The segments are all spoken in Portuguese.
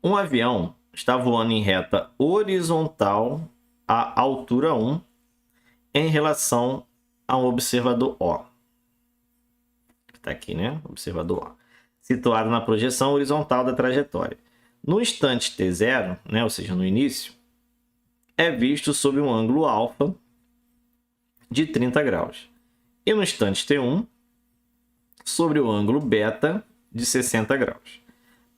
Um avião está voando em reta horizontal à altura 1 em relação ao observador O. Está aqui, né? Observador O. Situado na projeção horizontal da trajetória. No instante t0, né? Ou seja, no início, é visto sob um ângulo alfa de 30 graus. E no instante t1, sobre o ângulo beta de 60 graus.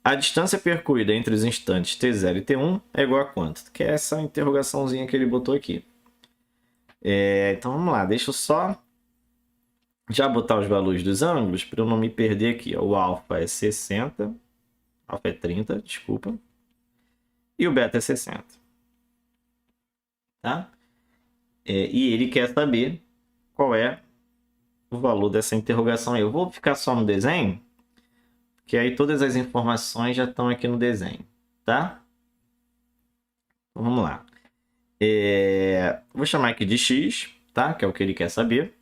A distância percorrida entre os instantes t0 e t1 é igual a quanto? Que é essa interrogaçãozinha que ele botou aqui. Então vamos lá, deixa eu só já botar os valores dos ângulos para eu não me perder aqui. O alfa é 60, alfa é 30, desculpa, e o beta é 60. Tá? E ele quer saber qual é o valor dessa interrogação aí. Eu vou ficar só no desenho, que aí todas as informações já estão aqui no desenho, tá? Então, vamos lá. Vou chamar aqui de x, tá? Que é o que ele quer saber.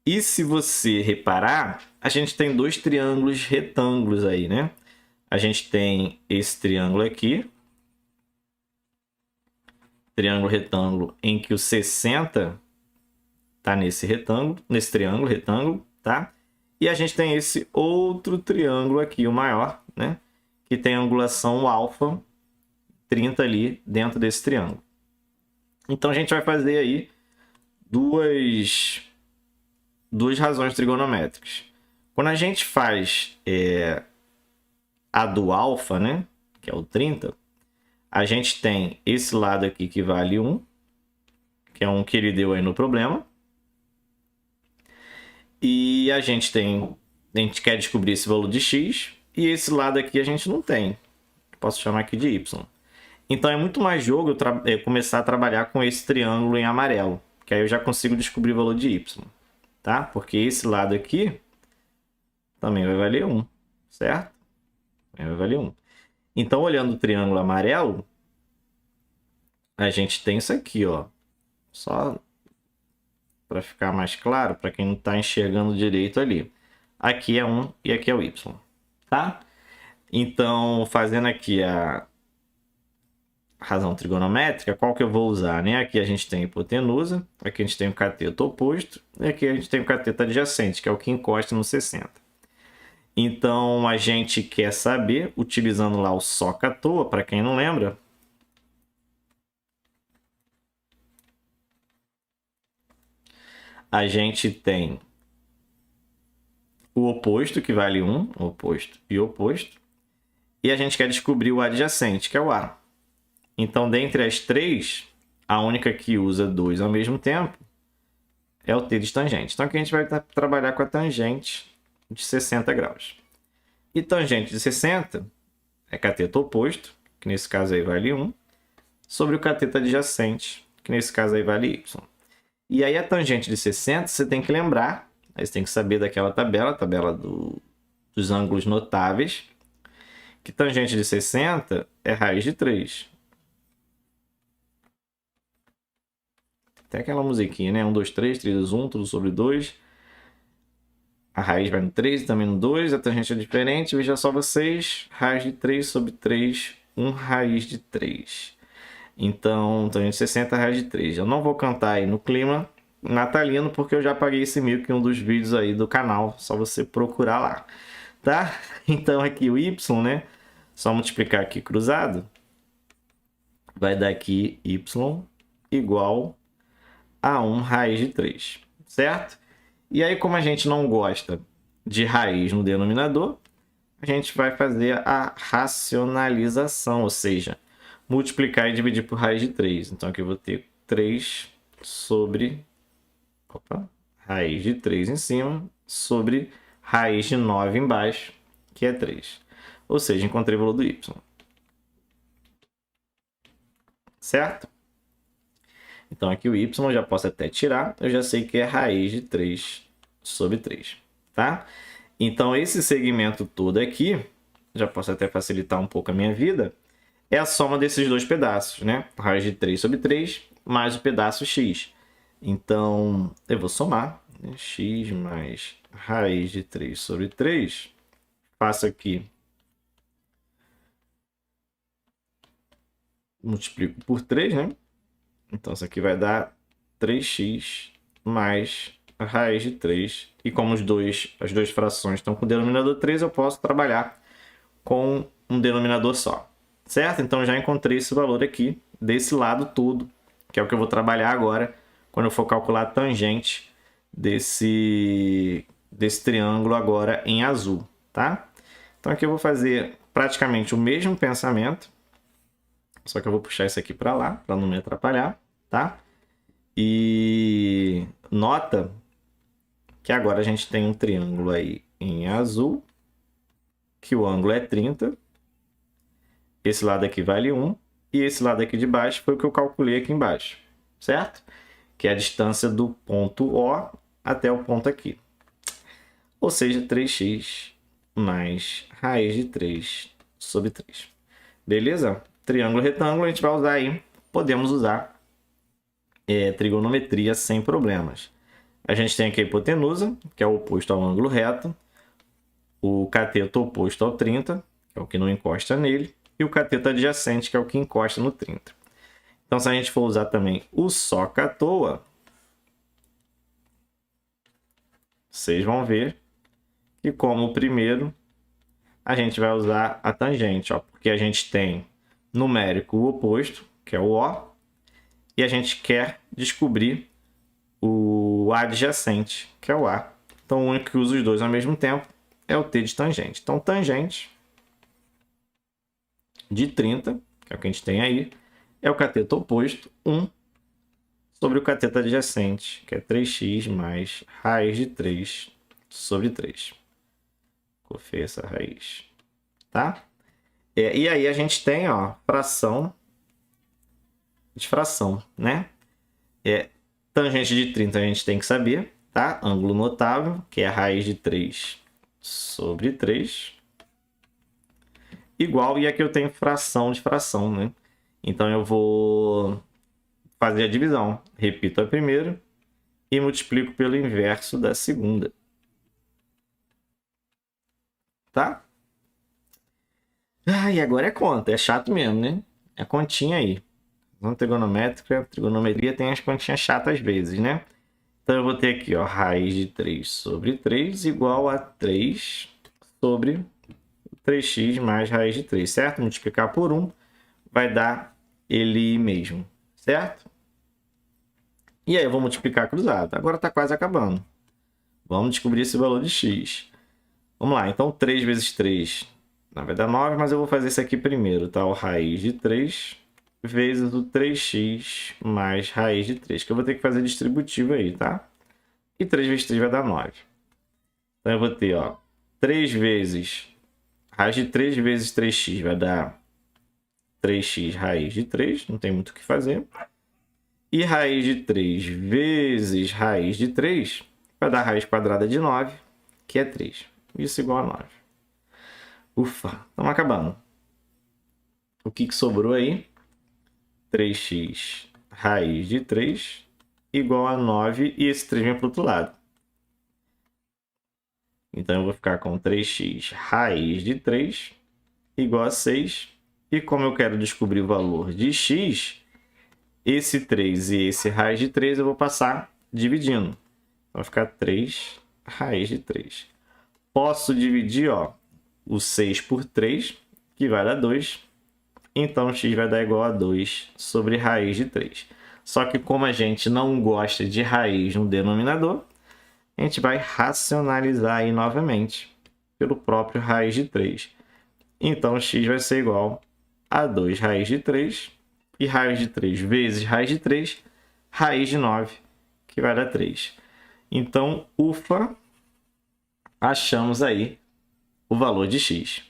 E se você reparar, a gente tem dois triângulos retângulos aí, né? A gente tem esse triângulo aqui. Triângulo retângulo em que o 60 tá nesse retângulo, nesse triângulo retângulo, tá? E a gente tem esse outro triângulo aqui, o maior, né? Que tem a angulação alfa 30 ali dentro desse triângulo. Então a gente vai fazer aí duas razões trigonométricas. Quando a gente faz a do alfa, né? Que é o 30, a gente tem esse lado aqui que vale 1, que é um que ele deu aí no problema. E a gente quer descobrir esse valor de x, e esse lado aqui a gente não tem. Posso chamar aqui de y. Então é muito mais jogo eu começar a trabalhar com esse triângulo em amarelo, que aí eu já consigo descobrir o valor de y, tá? Porque esse lado aqui também vai valer 1, certo? Vai valer 1. Então, olhando o triângulo amarelo, a gente tem isso aqui, ó. Só para ficar mais claro, para quem não está enxergando direito ali. Aqui é 1 e aqui é o y, tá? Então, fazendo aqui a razão trigonométrica, qual que eu vou usar, né? Aqui a gente tem a hipotenusa, aqui a gente tem o cateto oposto, e aqui a gente tem o cateto adjacente, que é o que encosta no 60. Então, a gente quer saber, utilizando lá o soca à toa, para quem não lembra, a gente tem o oposto, que vale 1, oposto e oposto, e a gente quer descobrir o adjacente, que é o A. Então, dentre as três, a única que usa 2 ao mesmo tempo é o t de tangente. Então, aqui a gente vai trabalhar com a tangente de 60 graus. E tangente de 60 é cateto oposto, que nesse caso aí vale 1, sobre o cateto adjacente, que nesse caso aí vale y. E aí a tangente de 60, você tem que lembrar, aí você tem que saber daquela tabela, dos ângulos notáveis, que tangente de 60 é raiz de 3. Tem aquela musiquinha, né? 1, 2, 3, 3 vezes 1, tudo sobre 2. A raiz vai no 3 e também no 2, a tangente é diferente. Veja só vocês, raiz de 3 sobre 3, 1 raiz de 3. Então, tangente de 60, raiz de 3. Eu não vou cantar aí no clima natalino, porque eu já paguei esse mico em um dos vídeos aí do canal. Só você procurar lá, tá? Então, aqui o y, né? Só multiplicar aqui cruzado. Vai dar aqui y igual a 1 raiz de 3, certo? E aí, como a gente não gosta de raiz no denominador, a gente vai fazer a racionalização, ou seja, multiplicar e dividir por raiz de 3. Então, aqui eu vou ter 3 sobre raiz de 3 em cima, sobre raiz de 9 embaixo, que é 3. Ou seja, encontrei o valor do y. Certo? Então, aqui o y eu já posso até tirar. Eu já sei que é raiz de 3 sobre 3. Tá? Então, esse segmento todo aqui, já posso até facilitar um pouco a minha vida, é a soma desses dois pedaços, né? Raiz de 3 sobre 3 mais o pedaço x. Então, eu vou somar, né? X mais raiz de 3 sobre 3. Faço aqui multiplico por 3, né? Então, isso aqui vai dar 3x mais a raiz de 3. E como as duas frações estão com o denominador 3, eu posso trabalhar com um denominador só. Certo? Então, já encontrei esse valor aqui, desse lado todo, que é o que eu vou trabalhar agora, quando eu for calcular a tangente desse triângulo agora em azul, tá? Então, aqui eu vou fazer praticamente o mesmo pensamento, só que eu vou puxar isso aqui para lá, para não me atrapalhar, tá? E nota que agora a gente tem um triângulo aí em azul, que o ângulo é 30. Esse lado aqui vale 1. E esse lado aqui de baixo foi o que eu calculei aqui embaixo, certo? Que é a distância do ponto O até o ponto aqui. Ou seja, 3x mais raiz de 3 sobre 3. Beleza? Triângulo retângulo a gente vai usar aí. Podemos usar trigonometria sem problemas. A gente tem aqui a hipotenusa, que é o oposto ao ângulo reto. O cateto oposto ao 30, que é o que não encosta nele. E o cateto adjacente, que é o que encosta no 30. Então, se a gente for usar também o soca à toa, vocês vão ver que, como o primeiro, a gente vai usar a tangente, ó, porque a gente tem numérico o oposto, que é o O, e a gente quer descobrir o adjacente, que é o A. Então, o único que usa os dois ao mesmo tempo é o T de tangente. Então, tangente de 30, que é o que a gente tem aí, é o cateto oposto, 1, sobre o cateto adjacente, que é 3x mais raiz de 3 sobre 3. Cofei essa raiz, tá? E aí a gente tem, ó, fração de fração, né? Tangente de 30 a gente tem que saber, tá? Ângulo notável, que é a raiz de 3 sobre 3. Igual, e aqui eu tenho fração de fração, né? Então eu vou fazer a divisão. Repito a primeira e multiplico pelo inverso da segunda. Tá? E agora é conta. É chato mesmo, né? É continha aí. Não trigonométrica, trigonometria tem as continhas chatas às vezes, né? Então eu vou ter aqui, ó, raiz de 3 sobre 3 igual a 3 sobre 3x mais raiz de 3, certo? Multiplicar por 1 vai dar ele mesmo, certo? E aí eu vou multiplicar cruzado. Agora está quase acabando. Vamos descobrir esse valor de x. Vamos lá, então 3 vezes 3 vai dar 9, mas eu vou fazer isso aqui primeiro, tá? O raiz de 3 vezes o 3x mais raiz de 3, que eu vou ter que fazer distributivo aí, tá? E 3 vezes 3 vai dar 9. Então eu vou ter, ó, 3 vezes... Raiz de 3 vezes 3x vai dar 3x raiz de 3, não tem muito o que fazer. E raiz de 3 vezes raiz de 3 vai dar raiz quadrada de 9, que é 3. Isso igual a 9. Ufa, estamos acabando. O que sobrou aí? 3x raiz de 3 igual a 9, e esse 3 vem para o outro lado. Então, eu vou ficar com 3x raiz de 3 igual a 6. E como eu quero descobrir o valor de x, esse 3 e esse raiz de 3 eu vou passar dividindo. Vai ficar 3 raiz de 3. Posso dividir, ó, o 6 por 3, que vai dar 2. Então, x vai dar igual a 2 sobre raiz de 3. Só que como a gente não gosta de raiz no denominador, a gente vai racionalizar aí novamente pelo próprio raiz de 3. Então, x vai ser igual a 2 raiz de 3. E raiz de 3 vezes raiz de 3, raiz de 9, que vai dar 3. Então, ufa, achamos aí o valor de x.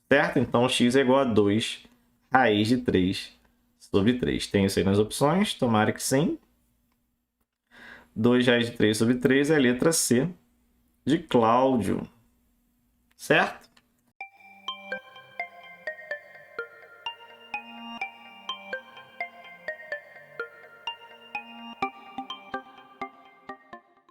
Certo? Então, x é igual a 2 raiz de 3 sobre 3. Tem isso aí nas opções? Tomara que sim. 2 raiz de 3 sobre 3 é a letra C de Cláudio. Certo?